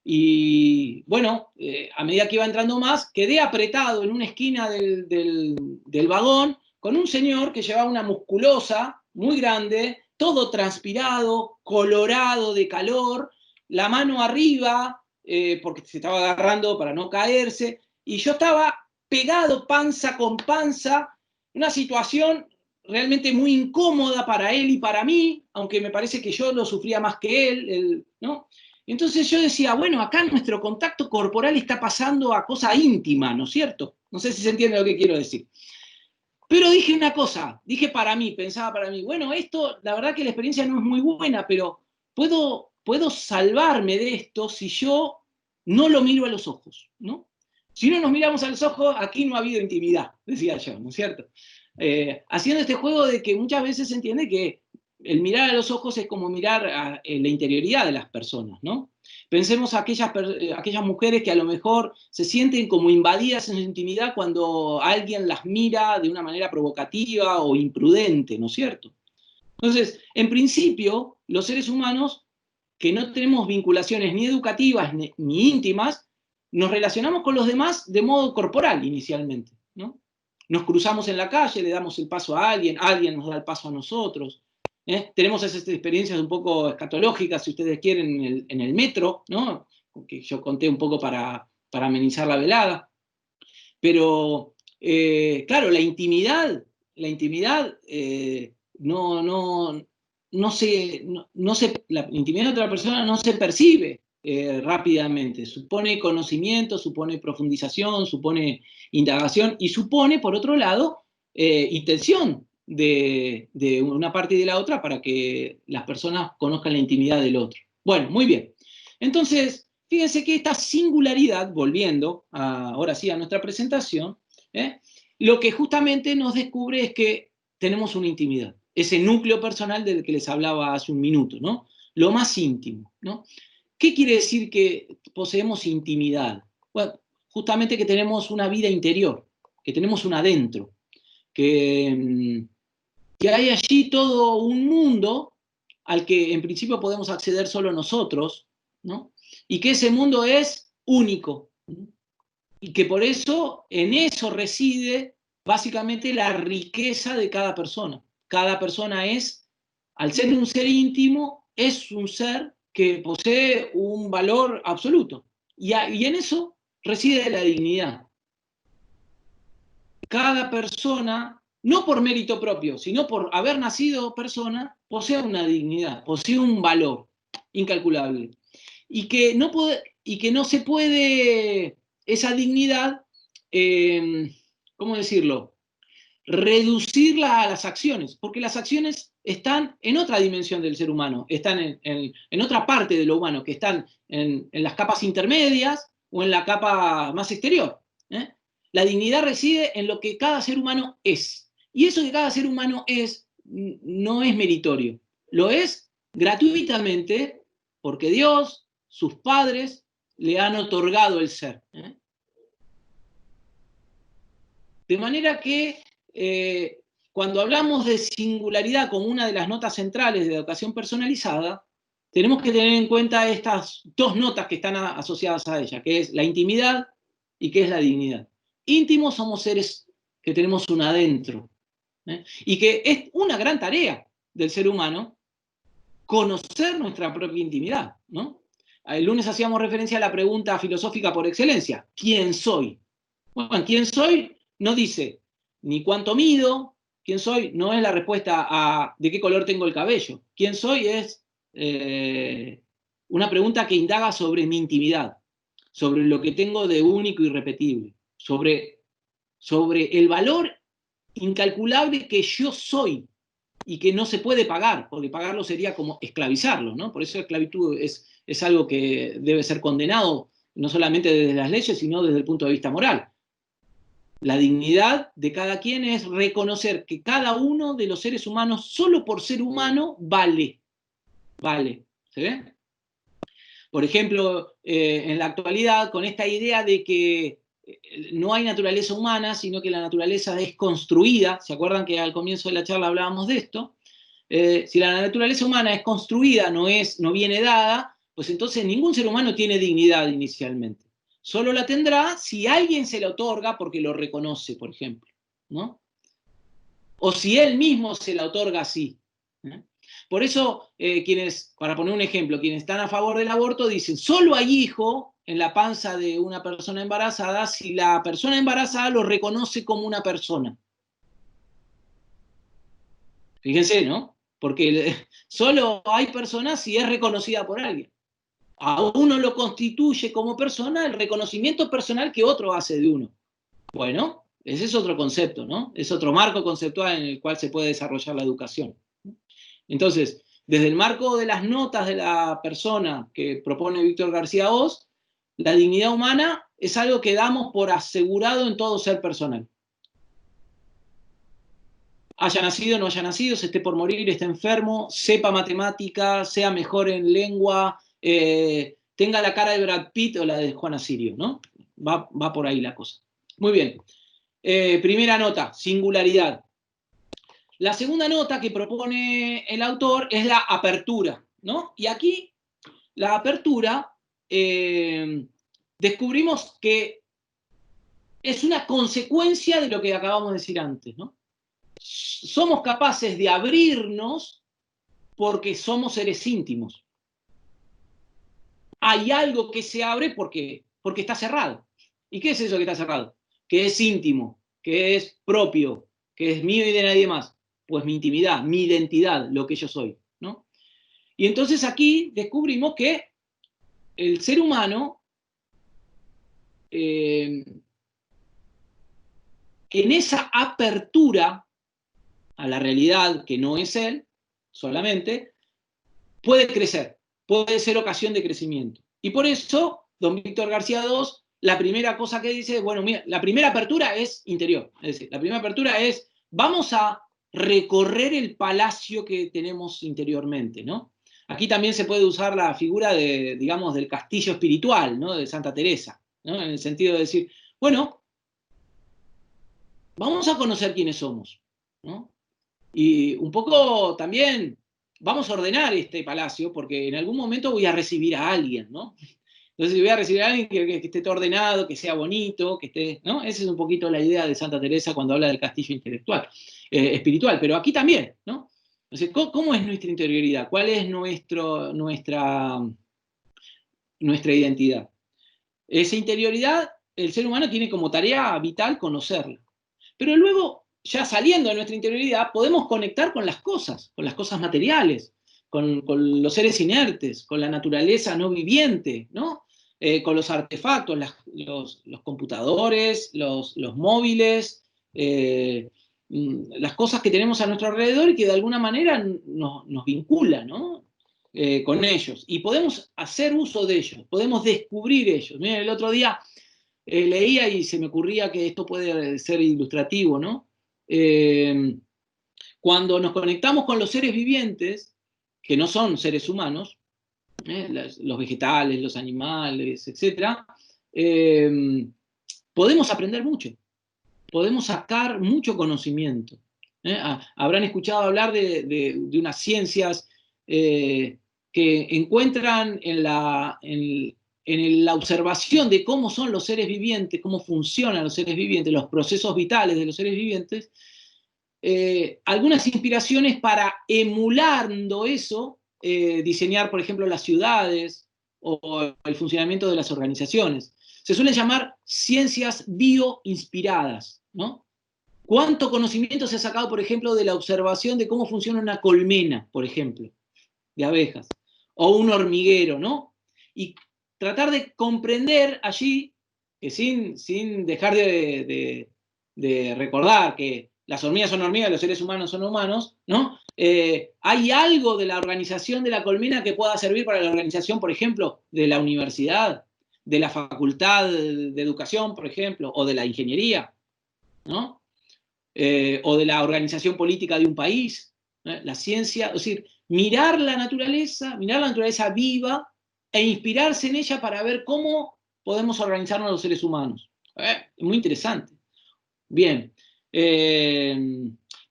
y bueno, a medida que iba entrando más, quedé apretado en una esquina del vagón con un señor que llevaba una musculosa muy grande, todo transpirado, colorado de calor, la mano arriba, porque se estaba agarrando para no caerse, y yo estaba pegado panza con panza, una situación realmente muy incómoda para él y para mí, aunque me parece que yo lo sufría más que él, ¿no? Entonces yo decía, bueno, acá nuestro contacto corporal está pasando a cosa íntima, ¿no es cierto? No sé si se entiende lo que quiero decir. Pero dije una cosa, dije para mí, pensaba para mí, bueno, esto, la verdad que la experiencia no es muy buena, pero puedo salvarme de esto si yo no lo miro a los ojos, ¿no? Si no nos miramos a los ojos, aquí no ha habido intimidad, decía yo, ¿no es cierto? Haciendo este juego de que muchas veces se entiende que el mirar a los ojos es como mirar a la interioridad de las personas, ¿no? Pensemos a aquellas mujeres que a lo mejor se sienten como invadidas en su intimidad cuando alguien las mira de una manera provocativa o imprudente, ¿no es cierto? Entonces, en principio, los seres humanos que no tenemos vinculaciones ni educativas ni íntimas, nos relacionamos con los demás de modo corporal inicialmente, ¿no? Nos cruzamos en la calle, le damos el paso a alguien nos da el paso a nosotros. Tenemos esas experiencias un poco escatológicas, si ustedes quieren, en el metro, ¿no? Que yo conté un poco para amenizar la velada. Pero, claro, la intimidad la intimidad de otra persona no se percibe rápidamente. Supone conocimiento, supone profundización, supone indagación y supone, por otro lado, intención de una parte y de la otra para que las personas conozcan la intimidad del otro. Bueno, muy bien. Entonces, fíjense que esta singularidad, volviendo ahora sí a nuestra presentación, lo que justamente nos descubre es que tenemos una intimidad, ese núcleo personal del que les hablaba hace un minuto, ¿no? Lo más íntimo, ¿no? ¿Qué quiere decir que poseemos intimidad? Bueno, justamente que tenemos una vida interior, que tenemos un adentro, que hay allí todo un mundo al que en principio podemos acceder solo nosotros, ¿no? Y que ese mundo es único, ¿no? Y que por eso en eso reside básicamente la riqueza de cada persona. Cada persona es, al ser un ser íntimo, es un ser que posee un valor absoluto. Y en eso reside la dignidad. Cada persona, no por mérito propio, sino por haber nacido persona, posee una dignidad, posee un valor incalculable. Y que no se puede esa dignidad, ¿cómo decirlo? Reducirla a las acciones, porque las acciones están en otra dimensión del ser humano, están en otra parte de lo humano, que están en las capas intermedias o en la capa más exterior. La dignidad reside en lo que cada ser humano es. Y eso que cada ser humano es, no es meritorio. Lo es gratuitamente porque Dios, sus padres, le han otorgado el ser. De manera que cuando hablamos de singularidad como una de las notas centrales de educación personalizada, tenemos que tener en cuenta estas dos notas que están asociadas a ella, que es la intimidad y que es la dignidad. Íntimos somos seres que tenemos un adentro, Y que es una gran tarea del ser humano conocer nuestra propia intimidad, ¿no? El lunes hacíamos referencia a la pregunta filosófica por excelencia, ¿quién soy? Bueno, ¿quién soy? No dice ni cuánto mido, ¿quién soy? No es la respuesta a de qué color tengo el cabello. ¿Quién soy? Es una pregunta que indaga sobre mi intimidad, sobre lo que tengo de único y irrepetible, sobre el valor incalculable que yo soy y que no se puede pagar, porque pagarlo sería como esclavizarlo, ¿no? Por eso la esclavitud es algo que debe ser condenado no solamente desde las leyes, sino desde el punto de vista moral. La dignidad de cada quien es reconocer que cada uno de los seres humanos, solo por ser humano, vale. Vale. ¿Se ve? Por ejemplo, en la actualidad, con esta idea de que no hay naturaleza humana, sino que la naturaleza es construida, ¿se acuerdan que al comienzo de la charla hablábamos de esto? Si la naturaleza humana es construida, no viene dada, pues entonces ningún ser humano tiene dignidad inicialmente. Solo la tendrá si alguien se la otorga porque lo reconoce, por ejemplo, ¿no? O si él mismo se la otorga así. Por eso, para poner un ejemplo, quienes están a favor del aborto dicen, solo hay hijo en la panza de una persona embarazada si la persona embarazada lo reconoce como una persona. Fíjense, ¿no? Porque solo hay personas si es reconocida por alguien. A uno lo constituye como persona el reconocimiento personal que otro hace de uno. Bueno, ese es otro concepto, ¿no? Es otro marco conceptual en el cual se puede desarrollar la educación. Entonces, desde el marco de las notas de la persona que propone Víctor García Oz, la dignidad humana es algo que damos por asegurado en todo ser personal. Haya nacido, no haya nacido, se esté por morir, esté enfermo, sepa matemática, sea mejor en lengua, tenga la cara de Brad Pitt o la de Juana Sirio, ¿no? Va por ahí la cosa. Muy bien. Primera nota, singularidad. La segunda nota que propone el autor es la apertura, ¿no? Y aquí, la apertura, descubrimos que es una consecuencia de lo que acabamos de decir antes, ¿no? Somos capaces de abrirnos porque somos seres íntimos. Hay algo que se abre porque está cerrado. ¿Y qué es eso que está cerrado? Que es íntimo, que es propio, que es mío y de nadie más. Pues mi intimidad, mi identidad, lo que yo soy, ¿no? Y entonces aquí descubrimos que el ser humano, en esa apertura a la realidad que no es él solamente, puede crecer, puede ser ocasión de crecimiento. Y por eso, don Víctor García II, la primera cosa que dice, bueno, mira, la primera apertura es interior. Es decir, la primera apertura es, vamos a recorrer el palacio que tenemos interiormente, ¿no? Aquí también se puede usar la figura de, digamos, del castillo espiritual, ¿no? De Santa Teresa, ¿no? En el sentido de decir, bueno, vamos a conocer quiénes somos, ¿no? Y un poco también vamos a ordenar este palacio porque en algún momento voy a recibir a alguien, ¿no? Entonces voy a recibir a alguien que esté todo ordenado, que sea bonito, que esté, ¿no? Esa es un poquito la idea de Santa Teresa cuando habla del castillo intelectual, espiritual, pero aquí también, ¿no? Entonces, ¿cómo es nuestra interioridad? ¿Cuál es nuestra identidad? Esa interioridad, el ser humano tiene como tarea vital conocerla. Pero luego, ya saliendo de nuestra interioridad, podemos conectar con las cosas materiales, con los seres inertes, con la naturaleza no viviente, ¿no? Con los artefactos, los computadores, los móviles, las cosas que tenemos a nuestro alrededor y que de alguna manera nos vinculan, ¿no? Con ellos. Y podemos hacer uso de ellos, podemos descubrir ellos. Miren, el otro día leía y se me ocurría que esto puede ser ilustrativo, ¿no? Cuando nos conectamos con los seres vivientes, que no son seres humanos, los vegetales, los animales, etc., podemos aprender mucho, podemos sacar mucho conocimiento. Habrán escuchado hablar de unas ciencias que encuentran en la observación de cómo son los seres vivientes, cómo funcionan los seres vivientes, los procesos vitales de los seres vivientes, algunas inspiraciones para, emulando eso, diseñar, por ejemplo, las ciudades o el funcionamiento de las organizaciones. Se suelen llamar ciencias bioinspiradas, ¿no? ¿Cuánto conocimiento se ha sacado, por ejemplo, de la observación de cómo funciona una colmena, por ejemplo, de abejas, o un hormiguero, ¿no? Y tratar de comprender allí, que sin dejar de recordar que las hormigas son hormigas, los seres humanos son humanos, ¿no? ¿Hay algo de la organización de la colmena que pueda servir para la organización, por ejemplo, de la universidad, de la facultad de educación, por ejemplo, o de la ingeniería, ¿no? O de la organización política de un país? La ciencia, es decir, mirar la naturaleza viva e inspirarse en ella para ver cómo podemos organizarnos los seres humanos. Es muy interesante. Bien.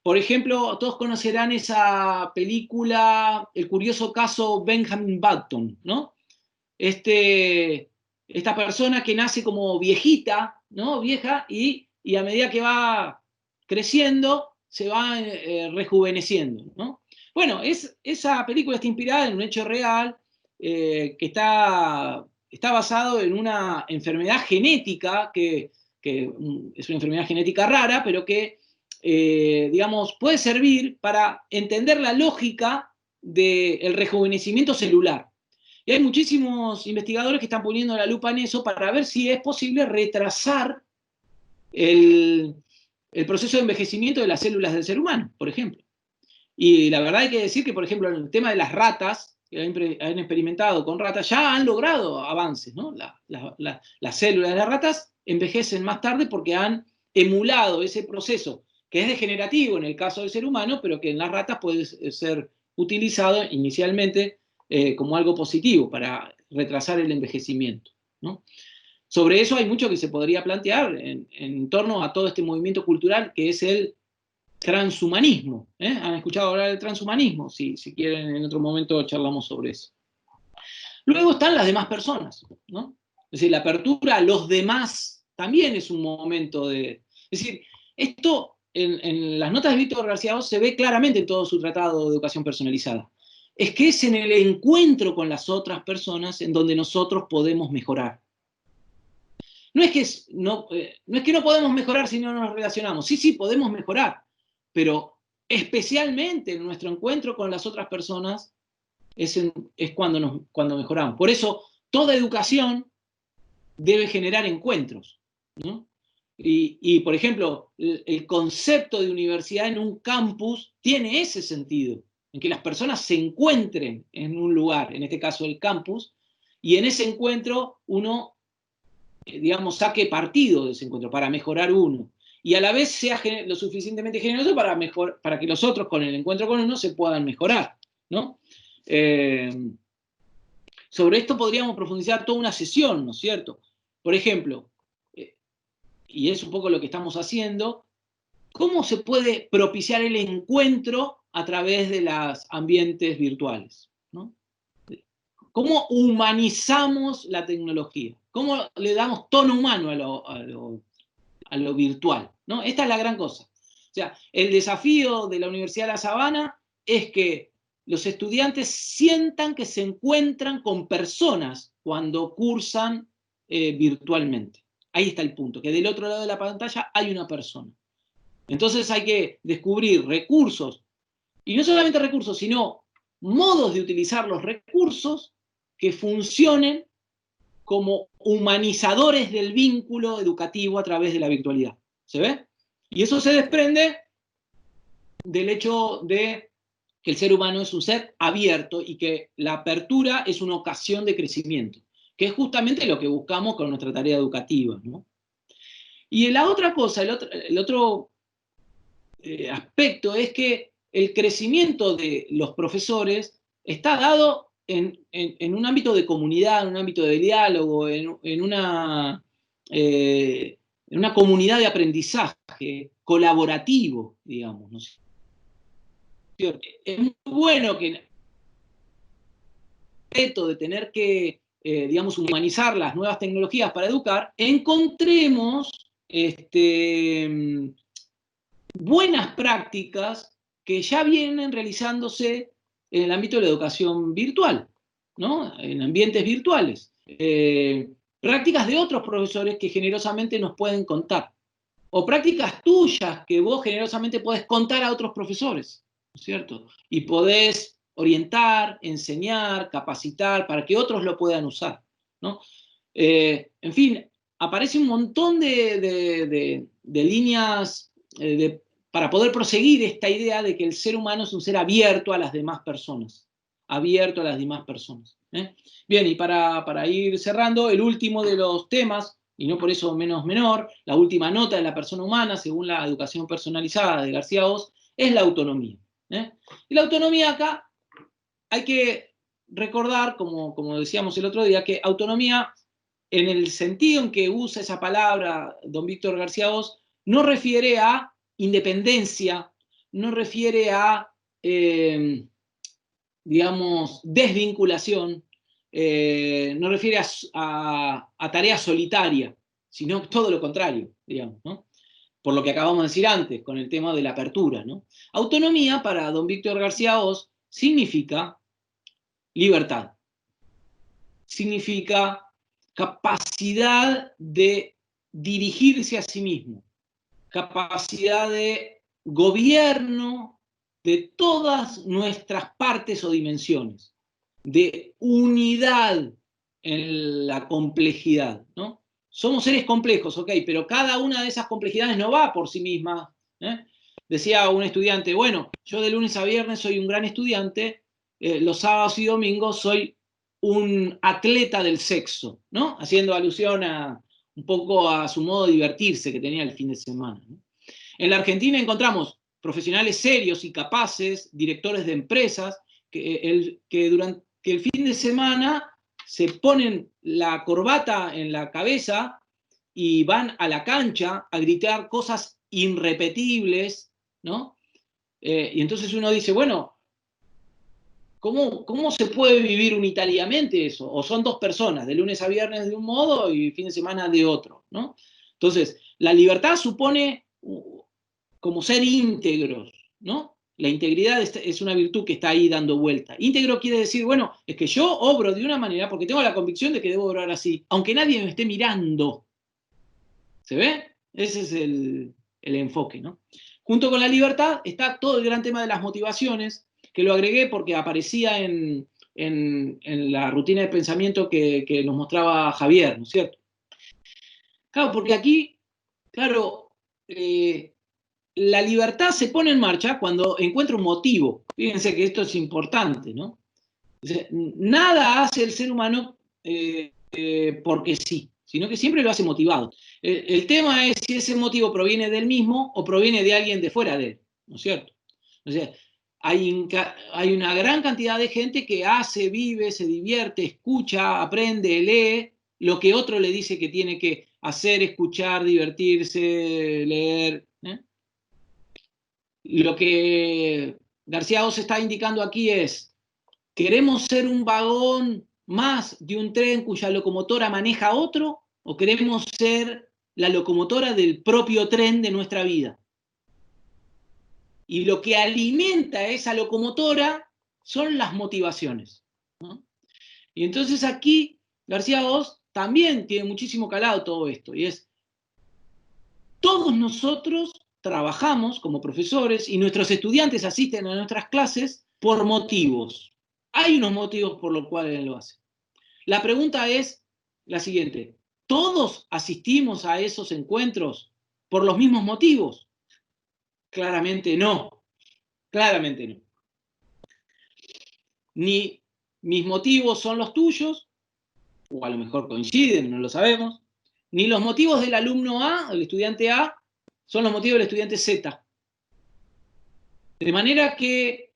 Por ejemplo, todos conocerán esa película, El curioso caso Benjamin Button, ¿no? Esta persona que nace como viejita, ¿no? Vieja, y a medida que va creciendo, se va rejuveneciendo, ¿no? Bueno, esa película está inspirada en un hecho real, que está basado en una enfermedad genética que es una enfermedad genética rara, pero que, digamos, puede servir para entender la lógica del rejuvenecimiento celular. Y hay muchísimos investigadores que están poniendo la lupa en eso para ver si es posible retrasar el proceso de envejecimiento de las células del ser humano, por ejemplo. Y la verdad hay que decir que, por ejemplo, en el tema de las ratas, que han experimentado con ratas, ya han logrado avances, ¿no? Las células de las ratas envejecen más tarde porque han emulado ese proceso, que es degenerativo en el caso del ser humano, pero que en las ratas puede ser utilizado inicialmente como algo positivo para retrasar el envejecimiento, ¿no? Sobre eso hay mucho que se podría plantear en torno a todo este movimiento cultural que es el transhumanismo. ¿Han escuchado hablar del transhumanismo? Si quieren, en otro momento charlamos sobre eso. Luego están las demás personas, ¿no? Es decir, la apertura a los demás también es un momento de... Es decir, esto en las notas de Víctor García Oz se ve claramente en todo su tratado de educación personalizada. Es que es en el encuentro con las otras personas en donde nosotros podemos mejorar. No es que no podemos mejorar si no nos relacionamos. Sí, podemos mejorar, pero especialmente en nuestro encuentro con las otras personas es cuando mejoramos. Por eso, toda educación debe generar encuentros, ¿no? Por ejemplo, el concepto de universidad en un campus tiene ese sentido, en que las personas se encuentren en un lugar, en este caso el campus, y en ese encuentro uno, digamos, saque partido de ese encuentro para mejorar uno. Y a la vez sea lo suficientemente generoso para que los otros con el encuentro con uno se puedan mejorar, ¿no? Sobre esto podríamos profundizar toda una sesión, ¿no es cierto? Por ejemplo, y es un poco lo que estamos haciendo, ¿cómo se puede propiciar el encuentro a través de los ambientes virtuales, ¿no? ¿Cómo humanizamos la tecnología? ¿Cómo le damos tono humano a lo virtual, ¿no? Esta es la gran cosa. O sea, el desafío de la Universidad de La Sabana es que los estudiantes sientan que se encuentran con personas cuando cursan virtualmente. Ahí está el punto, que del otro lado de la pantalla hay una persona. Entonces hay que descubrir recursos, y no solamente recursos, sino modos de utilizar los recursos que funcionen como humanizadores del vínculo educativo a través de la virtualidad. ¿Se ve? Y eso se desprende del hecho de que el ser humano es un ser abierto y que la apertura es una ocasión de crecimiento, que es justamente lo que buscamos con nuestra tarea educativa, ¿no? Y la otra cosa, el otro aspecto es que el crecimiento de los profesores está dado en un ámbito de comunidad, en un ámbito de diálogo, en una comunidad de aprendizaje colaborativo, digamos, ¿no? Es muy bueno que el reto de tener que, digamos, humanizar las nuevas tecnologías para educar, encontremos buenas prácticas que ya vienen realizándose en el ámbito de la educación virtual, ¿no? En ambientes virtuales. Prácticas de otros profesores que generosamente nos pueden contar. O prácticas tuyas que vos generosamente podés contar a otros profesores, ¿no es cierto? Y podés orientar, enseñar, capacitar para que otros lo puedan usar, ¿no? En fin, aparece un montón de líneas para poder proseguir esta idea de que el ser humano es un ser abierto a las demás personas. Abierto a las demás personas. Bien, y para ir cerrando, el último de los temas, y no por eso menos menor, la última nota de la persona humana, según la educación personalizada de García Oz, es la autonomía. Y la autonomía acá hay que recordar, como decíamos el otro día, que autonomía, en el sentido en que usa esa palabra don Víctor García Oz, no refiere a independencia, no refiere a, digamos, desvinculación, no refiere a tarea solitaria, sino todo lo contrario, digamos, ¿no? Por lo que acabamos de decir antes, con el tema de la apertura, ¿no? Autonomía, para don Víctor García Oz, significa libertad. Significa capacidad de dirigirse a sí mismo, capacidad de gobierno de todas nuestras partes o dimensiones, de unidad en la complejidad, ¿no? Somos seres complejos, ok, pero cada una de esas complejidades no va por sí misma. Decía un estudiante, bueno, yo de lunes a viernes soy un gran estudiante, los sábados y domingos soy un atleta del sexo, ¿no? Haciendo alusión un poco a su modo de divertirse que tenía el fin de semana, ¿no? En la Argentina encontramos profesionales serios y capaces, directores de empresas, que durante el fin de semana se ponen la corbata en la cabeza y van a la cancha a gritar cosas irrepetibles, ¿no? Y entonces uno dice, bueno, ¿cómo se puede vivir unitariamente eso? O son dos personas, de lunes a viernes de un modo y fin de semana de otro, ¿no? Entonces, la libertad supone como ser íntegros, ¿no? La integridad es una virtud que está ahí dando vuelta. Íntegro quiere decir, bueno, es que yo obro de una manera porque tengo la convicción de que debo obrar así, aunque nadie me esté mirando. ¿Se ve? Ese es el enfoque, ¿no? Junto con la libertad está todo el gran tema de las motivaciones, que lo agregué porque aparecía en la rutina de pensamiento que nos mostraba Javier, ¿no es cierto? Claro, porque aquí, claro, la libertad se pone en marcha cuando encuentra un motivo. Fíjense que esto es importante, ¿no? Nada hace el ser humano porque sí, sino que siempre lo hace motivado. El tema es si ese motivo proviene del mismo o proviene de alguien de fuera de él, ¿no es cierto? O sea, hay una gran cantidad de gente que hace, vive, se divierte, escucha, aprende, lee lo que otro le dice que tiene que hacer, escuchar, divertirse, leer. Lo que García Oz está indicando aquí es: ¿queremos ser un vagón más de un tren cuya locomotora maneja otro? ¿O queremos ser la locomotora del propio tren de nuestra vida? Y lo que alimenta esa locomotora son las motivaciones, ¿no? Y entonces aquí García Oz también tiene muchísimo calado todo esto, y es: todos nosotros trabajamos como profesores y nuestros estudiantes asisten a nuestras clases por motivos. Hay unos motivos por los cuales lo hacen. La pregunta es la siguiente: ¿todos asistimos a esos encuentros por los mismos motivos? Claramente no. Claramente no. Ni mis motivos son los tuyos, o a lo mejor coinciden, no lo sabemos, ni los motivos del alumno A, el estudiante A, son los motivos del estudiante Z. De manera que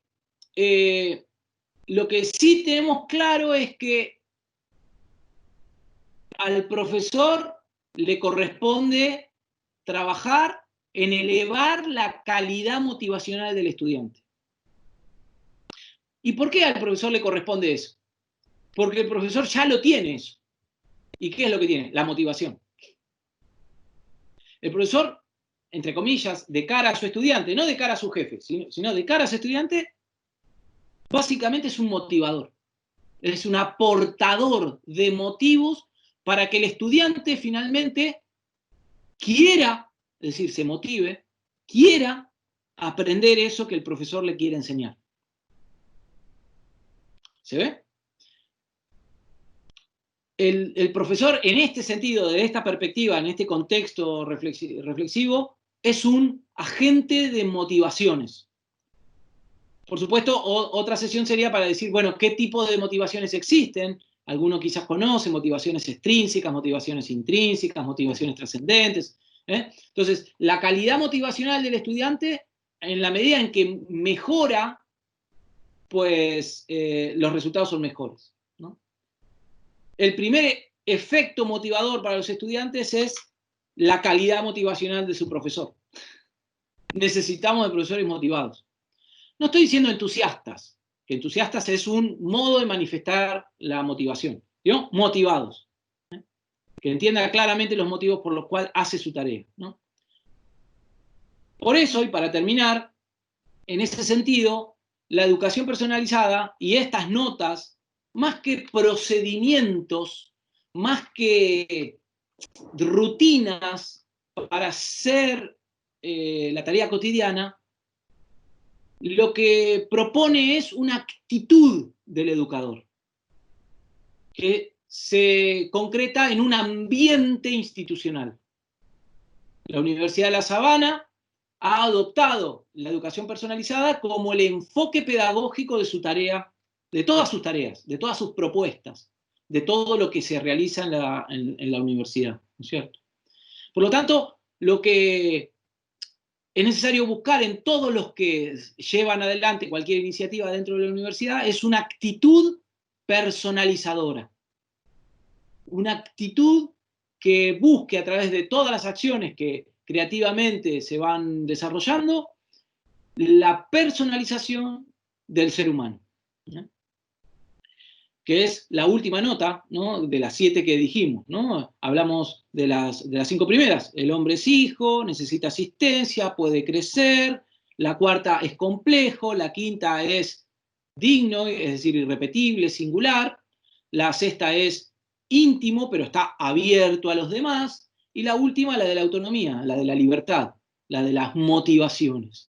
lo que sí tenemos claro es que al profesor le corresponde trabajar en elevar la calidad motivacional del estudiante. ¿Y por qué al profesor le corresponde eso? Porque el profesor ya lo tiene eso. ¿Y qué es lo que tiene? La motivación. El profesor entre comillas, de cara a su estudiante, no de cara a su jefe, sino de cara a su estudiante, básicamente es un motivador. Es un aportador de motivos para que el estudiante finalmente quiera, es decir, se motive, quiera aprender eso que el profesor le quiere enseñar. ¿Se ve? El profesor, en este sentido, de esta perspectiva, en este contexto reflexivo, es un agente de motivaciones. Por supuesto, otra sesión sería para decir, bueno, ¿qué tipo de motivaciones existen? Algunos quizás conocen motivaciones extrínsecas, motivaciones intrínsecas, motivaciones trascendentes. Entonces, la calidad motivacional del estudiante, en la medida en que mejora, pues los resultados son mejores, ¿no? El primer efecto motivador para los estudiantes es la calidad motivacional de su profesor. Necesitamos de profesores motivados. No estoy diciendo entusiastas, que entusiastas es un modo de manifestar la motivación, ¿no? Motivados, que entienda claramente los motivos por los cuales hace su tarea, ¿no? Por eso, y para terminar, en ese sentido, la educación personalizada y estas notas, más que procedimientos, más que rutinas para hacer la tarea cotidiana, lo que propone es una actitud del educador, que se concreta en un ambiente institucional. La Universidad de La Sabana ha adoptado la educación personalizada como el enfoque pedagógico de su tarea, de todas sus tareas, de todas sus propuestas, de todo lo que se realiza en la universidad, ¿no es cierto? Por lo tanto, lo que es necesario buscar en todos los que llevan adelante cualquier iniciativa dentro de la universidad es una actitud personalizadora. Una actitud que busque a través de todas las acciones que creativamente se van desarrollando la personalización del ser humano, ¿no? Que es la última nota, ¿no? De las 7 que dijimos, ¿no? Hablamos de las 5 primeras. El hombre es hijo, necesita asistencia, puede crecer. La cuarta es complejo, la quinta es digno, es decir, irrepetible, singular. La sexta es íntimo, pero está abierto a los demás. Y la última, la de la autonomía, la de la libertad, la de las motivaciones.